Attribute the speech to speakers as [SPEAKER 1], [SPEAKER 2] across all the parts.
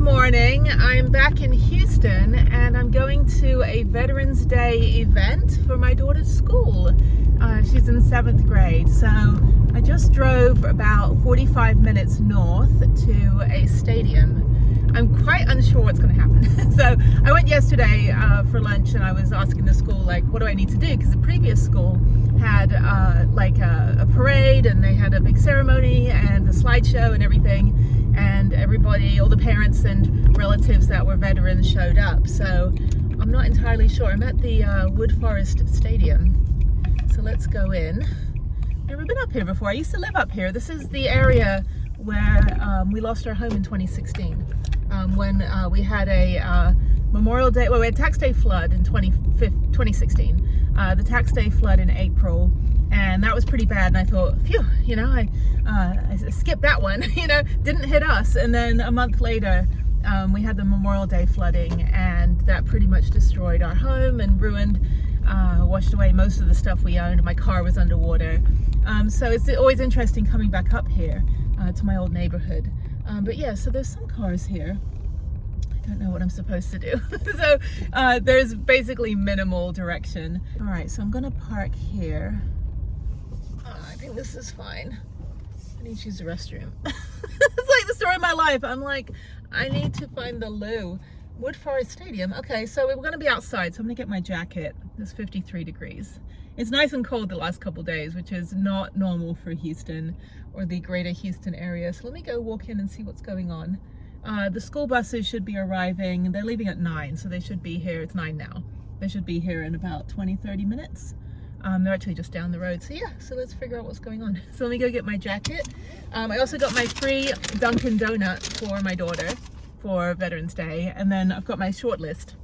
[SPEAKER 1] morning. I'm back in Houston and I'm going to a Veterans Day event for my daughter's school. She's in 7th grade, so I just drove about 45 minutes north to a stadium. I'm quite unsure what's going to happen. So I went yesterday for lunch and I was asking the school, like, what do I need to do? Because the previous school had like a parade and they had a big ceremony and a slideshow and everything. And everybody, all the parents and relatives that were veterans showed up. So I'm not entirely sure. I'm at the Wood Forest Stadium. So let's go in. Never been up here before. I used to live up here. This is the area where we lost our home in 2016. When we had a Memorial Day, well, we had Tax Day flood in 2016. The Tax Day flood in April. And that was pretty bad, and I thought, phew, you know, I skipped that one, you know, didn't hit us. And then a month later, we had the Memorial Day flooding, and that pretty much destroyed our home and ruined, washed away most of the stuff we owned. My car was underwater. So it's always interesting coming back up here to my old neighborhood. But yeah, so there's some cars here. I don't know what I'm supposed to do. So there's basically minimal direction. All right, so I'm gonna park here. I think this is fine. I need to use the restroom. It's like the story of my life. I'm like, I need to find the loo. Wood Forest Stadium. Okay, so we're gonna be outside, so I'm gonna get my jacket. It's 53 degrees. It's nice and cold the last couple days, which is not normal for Houston or the greater Houston area. So let me go walk in and see what's going on. The school buses should be arriving. They're leaving at 9, so they should be here. It's 9 now. They should be here in about 20-30 minutes. They're actually just down the road. So yeah, so let's figure out what's going on. So let me go get my jacket. I also got my free Dunkin' Donut for my daughter for Veterans Day. And then I've got my short list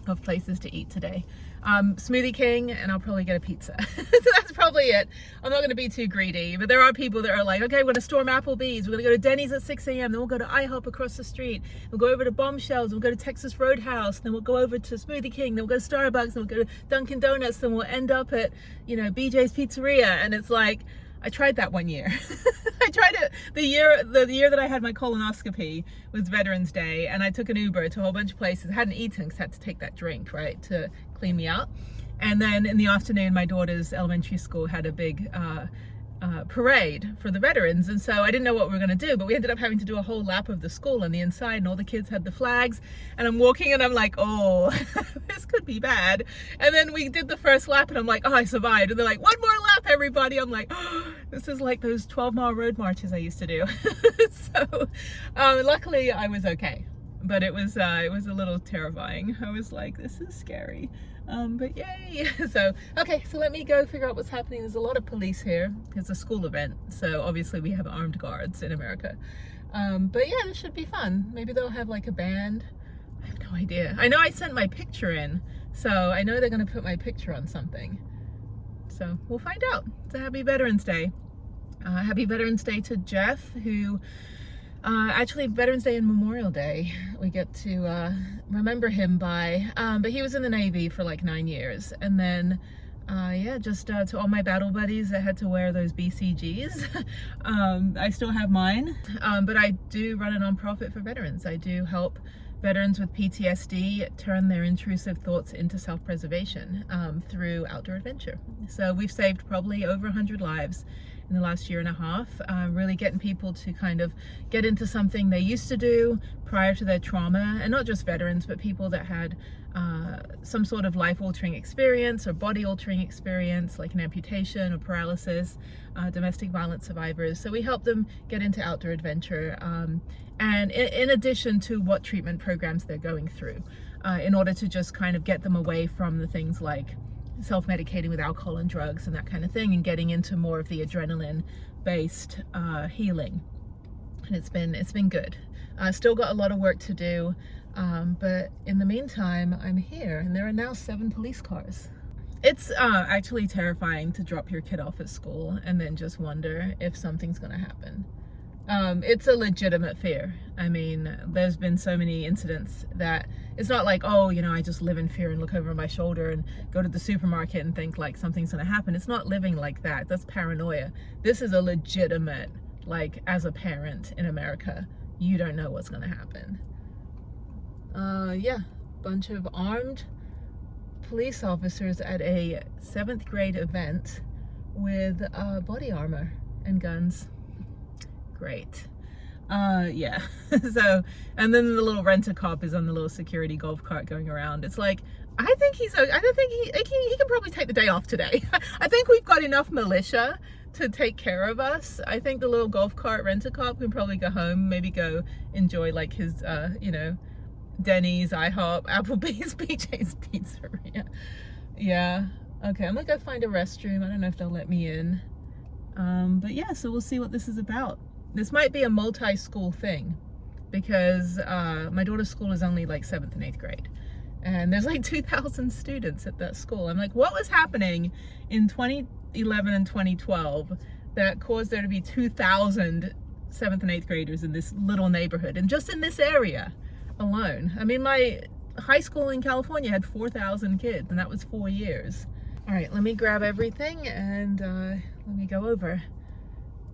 [SPEAKER 1] of places to eat today. Smoothie King, and I'll probably get a pizza. So that's probably it. I'm not going to be too greedy, but there are people that are like, okay, we're going to storm Applebee's, we're going to go to Denny's at 6 a.m, then we'll go to IHOP across the street, we'll go over to Bombshells, we'll go to Texas Roadhouse, then we'll go over to Smoothie King, then we'll go to Starbucks, then we'll go to Dunkin' Donuts, then we'll end up at, you know, BJ's Pizzeria. And it's like, I tried that one year. I tried it the year that I had my colonoscopy was Veterans Day, and I took an Uber to a whole bunch of places. I hadn't eaten because I had to take that drink, right, to clean me out. And then in the afternoon, my daughter's elementary school had a big parade for the veterans, and so I didn't know what we were going to do, but we ended up having to do a whole lap of the school on the inside, and all the kids had the flags, and I'm walking and I'm like, oh, this could be bad. And then we did the first lap and I'm like, oh, I survived. And they're like, one more lap, everybody. I'm like, oh, this is like those 12-mile road marches I used to do. So luckily I was okay, but it was a little terrifying. I was like, this is scary. But yay. So okay, so let me go figure out what's happening. There's a lot of police here. It's a school event, so obviously we have armed guards in America. But yeah, this should be fun. Maybe they'll have like a band. I have no idea. I know I sent my picture in, so I know they're gonna put my picture on something. So we'll find out. It's a happy Veterans Day. Happy Veterans Day to Jeff, who actually Veterans Day and Memorial Day we get to remember him by, but he was in the Navy for like 9 years. And then yeah, just to all my battle buddies that had to wear those BCGs. I still have mine, but I do run a nonprofit for veterans. I do help veterans with PTSD turn their intrusive thoughts into self-preservation through outdoor adventure. So we've saved probably over 100 lives in the last year and a half, really getting people to kind of get into something they used to do prior to their trauma, and not just veterans, but people that had some sort of life-altering experience or body-altering experience, like an amputation or paralysis, domestic violence survivors. So we help them get into outdoor adventure, and in addition to what treatment programs they're going through, in order to just kind of get them away from the things like self-medicating with alcohol and drugs and that kind of thing, and getting into more of the adrenaline-based healing. And it's been good. Still got a lot of work to do, but in the meantime, I'm here, and there are now 7 police cars. It's actually terrifying to drop your kid off at school and then just wonder if something's gonna happen. It's a legitimate fear. I mean, there's been so many incidents that it's not like, oh, you know, I just live in fear and look over my shoulder and go to the supermarket and think like something's gonna happen. It's not living like that. That's paranoia. This is a legitimate, like, as a parent in America, you don't know what's gonna happen. Yeah, bunch of armed police officers at a 7th grade event with body armor and guns. Great. Yeah. So, and then the little rent-a-cop is on the little security golf cart going around. It's like, I think he can probably take the day off today. I think we've got enough militia to take care of us. I think the little golf cart rent-a-cop can probably go home, maybe go enjoy like his, you know, Denny's, IHOP, Applebee's, BJ's Pizzeria. Yeah. Okay, I'm gonna go find a restroom. I don't know if they'll let me in. But yeah, so we'll see what this is about. This might be a multi-school thing because my daughter's school is only like 7th and 8th grade. And there's like 2,000 students at that school. I'm like, what was happening in 2011 and 2012 that caused there to be 2,000 7th and 8th graders in this little neighborhood and just in this area alone? I mean, my high school in California had 4,000 kids and that was 4 years. All right, let me grab everything and let me go over.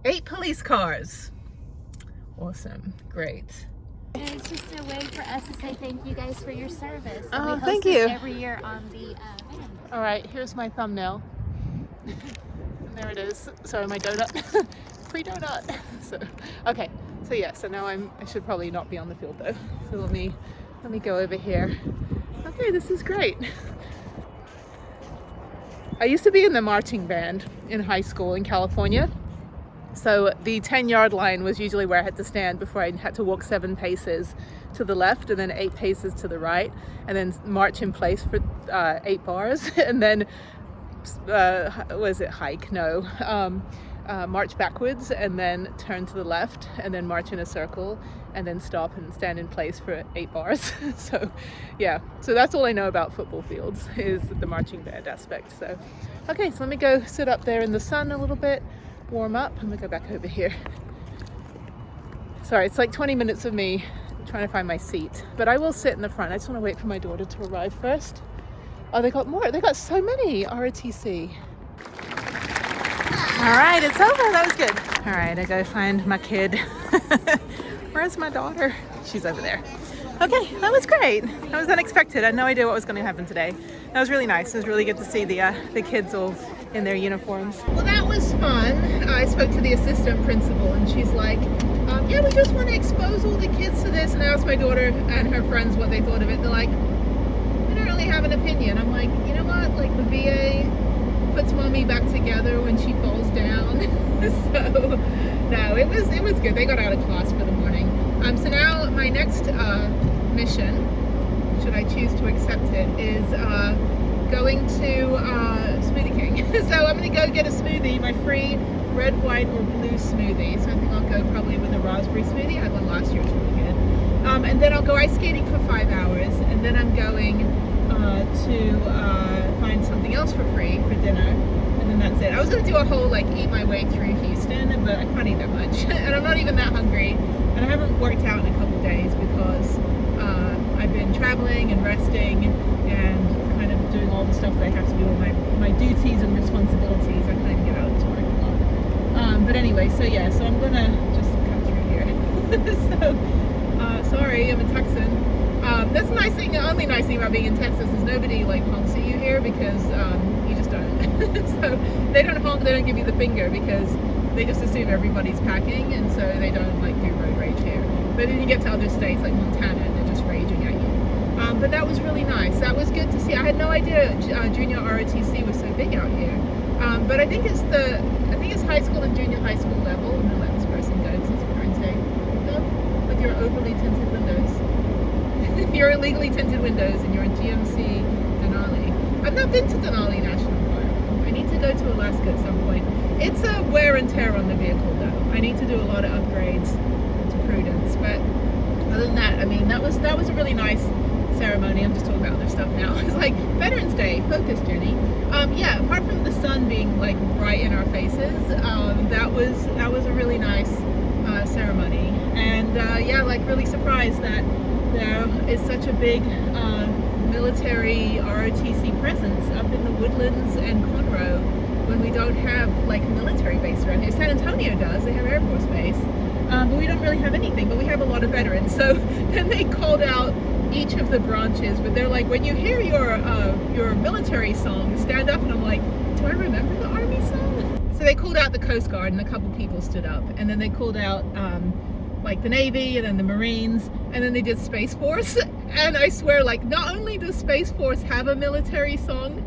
[SPEAKER 1] 8 police cars. Awesome, great.
[SPEAKER 2] It's just a way for us to say thank you guys for your service.
[SPEAKER 1] Oh,
[SPEAKER 2] we host
[SPEAKER 1] thank
[SPEAKER 2] this
[SPEAKER 1] you.
[SPEAKER 2] every year on the van.
[SPEAKER 1] All right, here's my thumbnail. And there it is. Sorry, my donut. Free donut. So, okay. So yeah. So now I should probably not be on the field though. So let me go over here. Okay, this is great. I used to be in the marching band in high school in California. So the 10-yard line was usually where I had to stand before I had to walk 7 paces to the left and then 8 paces to the right and then march in place for 8 bars and then was it hike? No. March backwards and then turn to the left and then march in a circle and then stop and stand in place for 8 bars. So yeah, so that's all I know about football fields is the marching band aspect. So okay, so let me go sit up there in the sun a little bit, warm up. I'm gonna go back over here. Sorry, it's like 20 minutes of me trying to find my seat, but I will sit in the front. I just want to wait for my daughter to arrive first. Oh, they got more. They got so many ROTC. All right, it's over. That was good. All right, I gotta find my kid. Where's my daughter? She's over there. Okay, that was great. That was unexpected. I had no idea what was going to happen today. That was really nice. It was really good to see the kids all in their uniforms. Well, that was fun. I spoke to the assistant principal and she's like, yeah, we just want to expose all the kids to this. And I asked my daughter and her friends what they thought of it. They're like, we don't really have an opinion. I'm like, you know what? Like the VA puts mommy back together when she falls down. So no, it was good. They got out of class for the morning. So now my next mission, should I choose to accept it, is going to Smoothie King. So I'm going to go get a smoothie, my free red, white, or blue smoothie. So I think I'll go probably with a raspberry smoothie. I had one last year, it's really good. And then I'll go ice skating for 5 hours, and then I'm going to find something else for free for dinner, and then that's it. I was going to do a whole like eat my way through Houston, but I can't eat that much, and I'm not even that hungry, and I haven't worked out in a couple days because I've been traveling and resting and kind of doing all the stuff that I have to do, all my duties and responsibilities. I can't even get out of this parking lot. But anyway, so yeah, so I'm gonna just come through here. So sorry, I'm a Texan. That's the nice thing, the only nice thing about being in Texas is nobody like honks at you here because you just don't. So they don't honk, they don't give you the finger because they just assume everybody's packing, and so they don't like do road rage here. But then you get to other states like Montana and they're just raging at you. But that was really nice. That was good to see. I had no idea junior ROTC was so big out here. But I think it's high school and junior high school level. I'm gonna let this person go because it's parents' day. Go with your overly tinted windows. Your illegally tinted windows and your GMC Denali. I've not been to Denali National Park. I need to go to Alaska at some point. It's a wear and tear on the vehicle though. I need to do a lot of upgrades to Prudence. But other than that, I mean, that was a really nice ceremony. I'm just talking about other stuff now. It's like Veterans Day, focus, Jenny. Yeah, apart from the sun being like right in our faces, that was a really nice ceremony. And yeah, like really surprised that there is such a big military ROTC presence up in the Woodlands and Conroe when we don't have like a military base around here. San Antonio does, they have Air Force Base, but we don't really have anything, but we have a lot of veterans. So then they called out each of the branches, but they're like, when you hear your military song, stand up. And I'm like, do I remember the Army song? So they called out the Coast Guard and a couple people stood up, and then they called out like the Navy and then the Marines, and then they did Space Force. And I swear, like, not only does Space Force have a military song,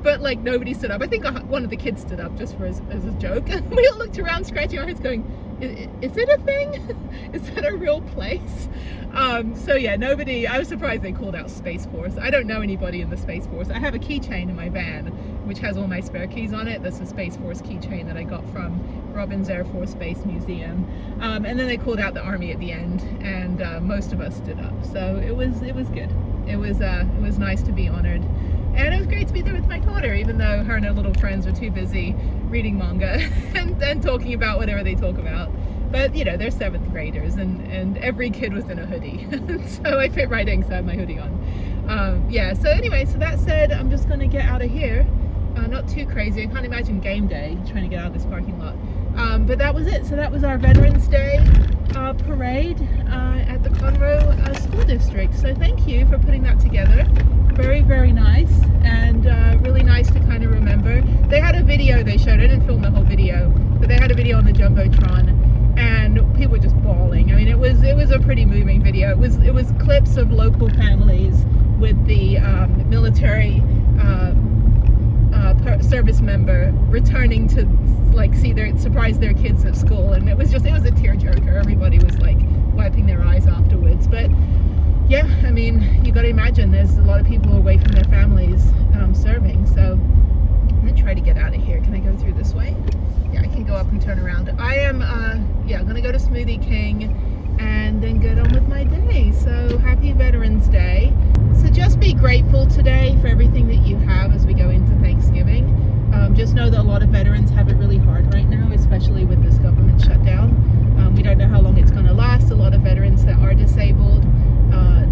[SPEAKER 1] but like nobody stood up. I think one of the kids stood up just for as a joke. And we all looked around scratching our heads going, is it a thing? Is that a real place? So yeah, nobody, I was surprised they called out Space Force. I don't know anybody in the Space Force. I have a keychain in my van which has all my spare keys on it. That's a Space Force keychain that I got from Robbins Air Force Base Museum. And then they called out the Army at the end, and most of us stood up. So it was good. It was nice to be honored. And it was great to be there with my daughter, even though her and her little friends were too busy reading manga and talking about whatever they talk about. But you know, they're 7th graders, and every kid was in a hoodie. So I fit right in because I had my hoodie on. Yeah, so anyway, so that said, I'm just gonna get out of here. Not too crazy. I can't imagine game day trying to get out of this parking lot. But that was it. So that was our Veterans Day parade at the Conroe School District. So thank you for putting that together. Very, very nice, and really nice to kind of remember. They had a video they showed. I didn't film the whole video, but they had a video on the Jumbotron, and people were just bawling. I mean, it was a pretty moving video. It was clips of local families with the military service member returning to like surprise their kids at school, and it was a tearjerker. Everybody was like wiping their eyes afterwards. But yeah, I mean, you got to imagine there's a lot of people away from their families serving. So I'm gonna try to get out of here. Can I go through this way? Yeah, I can go up and turn around. I am gonna go to Smoothie King and then get on with my day. So happy Veterans Day. So just be grateful today for everything that you have as we go into Thanksgiving. Just know that a lot of veterans have it really hard right now, especially with this government shutdown. We don't know how long it's going to last. A lot of veterans that are disabled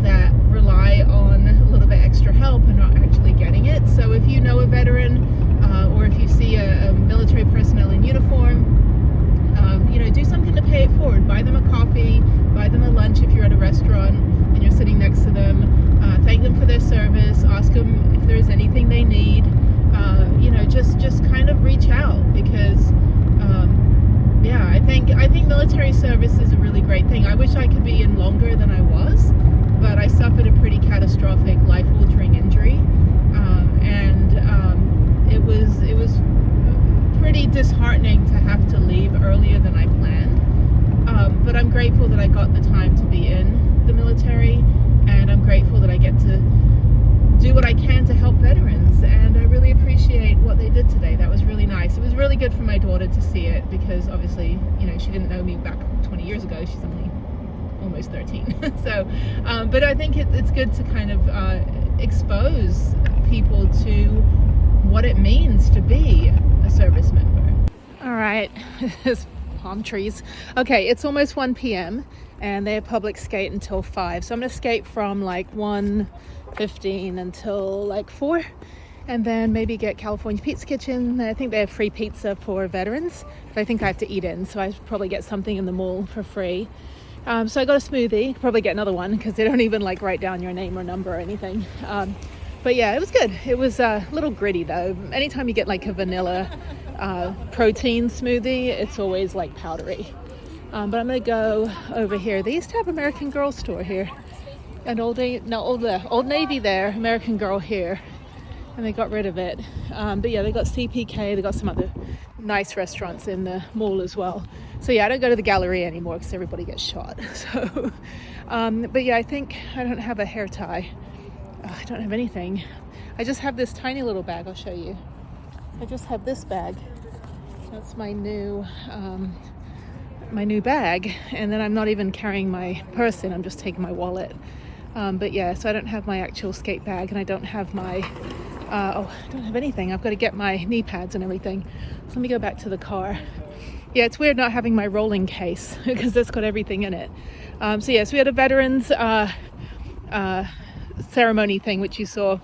[SPEAKER 1] that rely on a little bit extra help and not actually getting it. So if you know a veteran or if you see a military personnel in uniform, do something to pay it forward. Buy them a coffee, buy them a lunch if you're at a restaurant and you're sitting next to them. Thank them for their service. Ask them if there's anything they need. Just kind of reach out, because I think military service is a really great thing. I wish I could be in longer than I was, but I suffered a pretty catastrophic, life-altering injury, and it was pretty disheartening to have to leave earlier than I planned. But I'm grateful that I got the time to be in the military, and I'm grateful that I get to do what I can to help veterans, and I really appreciate what they did today. That was really nice. It was really good for my daughter to see it, because obviously, she didn't know me back 20 years ago. She's only almost 13. So, but I think it's good to kind of expose people to what it means to be a service member. All right, there's palm trees. Okay, it's almost 1 p.m. and they have public skate until 5. So I'm gonna skate from like 1:15 until like 4, and then maybe get California Pizza Kitchen. I think they have free pizza for veterans, but I think I have to eat in, so I should probably get something in the mall for free. So I got a smoothie, probably get another one because they don't even like write down your name or number or anything. But yeah, it was good. It was a little gritty though. Anytime you get like a vanilla protein smoothie, it's always like powdery. But I'm gonna go over here. They used to have American Girl store here, and Old Navy there, American Girl here, and they got rid of it. But yeah, they got CPK, they got some other nice restaurants in the mall as well. So yeah, I don't go to the gallery anymore because everybody gets shot. So, but yeah, I think I don't have a hair tie. I don't have anything. I just have this tiny little bag. I'll show you. I just have this bag. That's my new bag, and then I'm not even carrying my purse in. I'm just taking my wallet. But yeah, so I don't have my actual skate bag, and I don't have my I don't have anything. I've got to get my knee pads and everything. So let me go back to the car. Yeah, it's weird not having my rolling case because that's got everything in it. So yes, we had a veterans ceremony thing, which you saw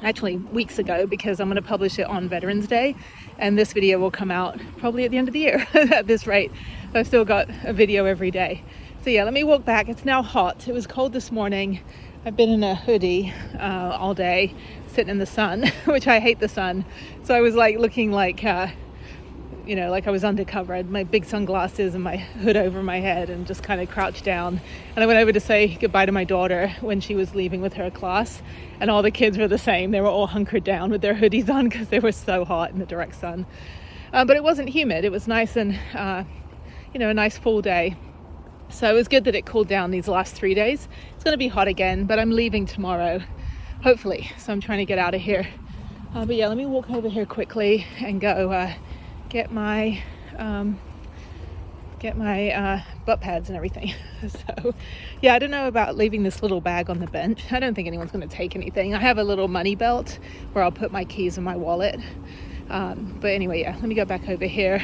[SPEAKER 1] actually weeks ago, because I'm going to publish it on Veterans Day, and this video will come out probably at the end of the year at this rate. I've still got a video every day. So yeah, let me walk back. It's now hot. It was cold this morning. I've been in a hoodie all day, sitting in the sun, which I hate the sun. So I was like looking like, you know, like I was undercover. I had my big sunglasses and my hood over my head and just kind of crouched down. And I went over to say goodbye to my daughter when she was leaving with her class. And all the kids were the same. They were all hunkered down with their hoodies on because they were so hot in the direct sun. But it wasn't humid. It was nice and, you know, a nice full day. So it was good that it cooled down these last 3 days. It's going to be hot again, but I'm leaving tomorrow, hopefully. So I'm trying to get out of here. But yeah, let me walk over here quickly and go get my butt pads and everything. So yeah, I don't know about leaving this little bag on the bench. I don't think anyone's going to take anything. I have a little money belt where I'll put my keys and my wallet. But anyway, yeah, let me go back over here.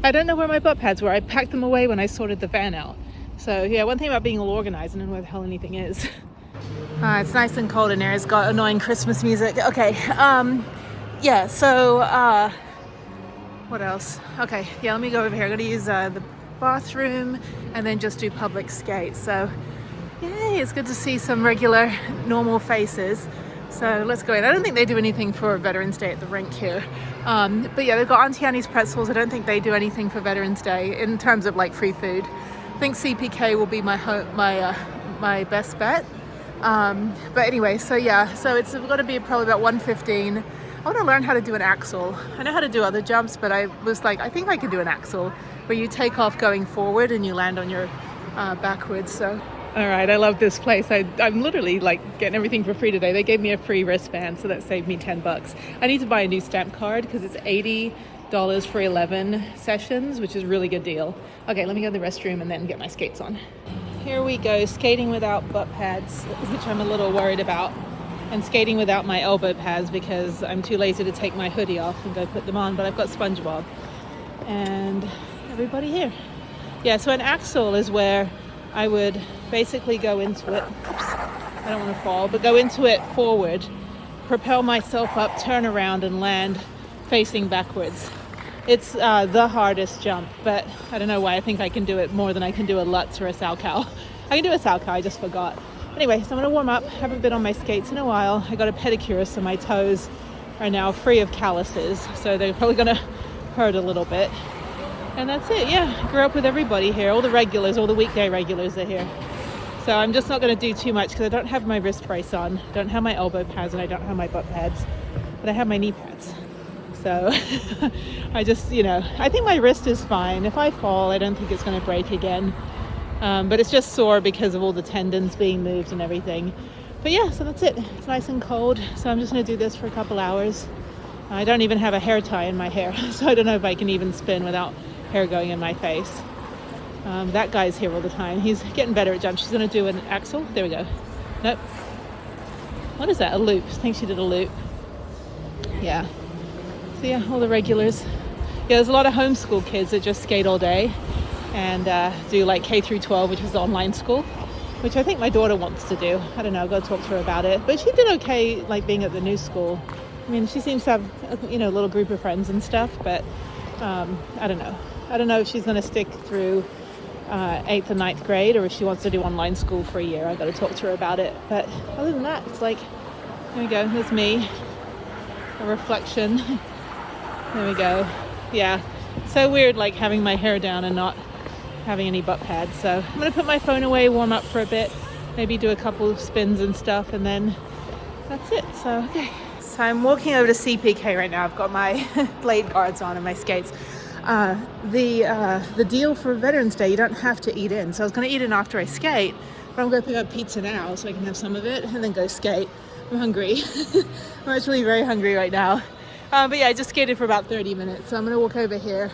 [SPEAKER 1] I don't know where my butt pads were. I packed them away when I sorted the van out. So yeah, one thing about being all organized, I don't know where the hell anything is. It's nice and cold in here. It's got annoying Christmas music. Okay, yeah, so what else? Okay, yeah, let me go over here. I'm gonna use the bathroom and then just do public skate. So yay, it's good to see some regular normal faces. So let's go in. I don't think they do anything for Veterans Day at the rink here. But yeah, they've got Auntie Annie's pretzels. I don't think they do anything for Veterans Day in terms of like free food. I think CPK will be my best bet. But anyway, so yeah, so it's going to be probably about 1:15. I want to learn how to do an axle. I know how to do other jumps, but I was like, I think I could do an axle where you take off going forward and you land on your backwards. So all right, I love this place. I'm literally like getting everything for free today. They gave me a free wristband, so that saved me $10. I need to buy a new stamp card because it's $80 for 11 sessions, which is a really good deal. Okay, let me go to the restroom and then get my skates on. Here we go, skating without butt pads, which I'm a little worried about, and skating without my elbow pads because I'm too lazy to take my hoodie off and go put them on, but I've got SpongeBob and everybody here. Yeah, so an axle is where I would basically go into it, oops, I don't want to fall, but go into it forward, propel myself up, turn around and land facing backwards. It's the hardest jump, but I don't know why I think I can do it more than I can do a Lutz or a Salchow. I can do a Salchow, I just forgot. Anyway, so I'm going to warm up. Haven't been on my skates in a while. I got a pedicure, so my toes are now free of calluses, so they're probably going to hurt a little bit. And that's it, yeah. I grew up with everybody here. All the regulars, all the weekday regulars are here. So I'm just not going to do too much because I don't have my wrist brace on, don't have my elbow pads, and I don't have my butt pads, but I have my knee pads. So I just, you know, I think my wrist is fine. If I fall, I don't think it's going to break again. But it's just sore because of all the tendons being moved and everything. But yeah, so that's it. It's nice and cold. So I'm just going to do this for a couple hours. I don't even have a hair tie in my hair, so I don't know if I can even spin without hair going in my face. That guy's here all the time. He's getting better at jumps. She's going to do an axle. There we go. Nope. What is that? A loop. I think she did a loop. Yeah. So yeah, all the regulars. Yeah, there's a lot of homeschool kids that just skate all day and do like K through 12, which is the online school, which I think my daughter wants to do. I don't know, I've got to talk to her about it. But she did okay, like being at the new school. I mean, she seems to have, you know, a little group of friends and stuff, but I don't know. I don't know if she's going to stick through 8th and 9th grade or if she wants to do online school for a year. I've got to talk to her about it. But other than that, it's like, there we go, there's me, a reflection. There we go. Yeah, so weird like having my hair down and not having any butt pads. So I'm going to put my phone away, warm up for a bit, maybe do a couple of spins and stuff, and then that's it. So, okay. So I'm walking over to CPK right now. I've got my blade guards on and my skates. The deal for Veterans Day, you don't have to eat in. So I was going to eat in after I skate, but I'm going to pick up pizza now so I can have some of it and then go skate. I'm hungry. I'm actually very hungry right now. But yeah, I just skated for about 30 minutes. So I'm going to walk over here.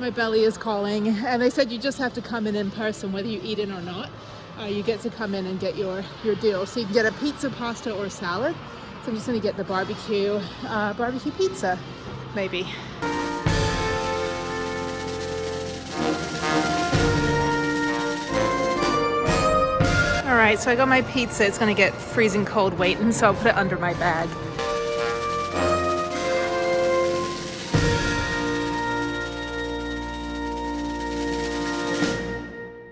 [SPEAKER 1] My belly is calling. And they said you just have to come in person, whether you eat in or not. You get to come in and get your deal. So you can get a pizza, pasta, or salad. So I'm just going to get the barbecue pizza, maybe. All right, so I got my pizza. It's going to get freezing cold waiting, so I'll put it under my bag.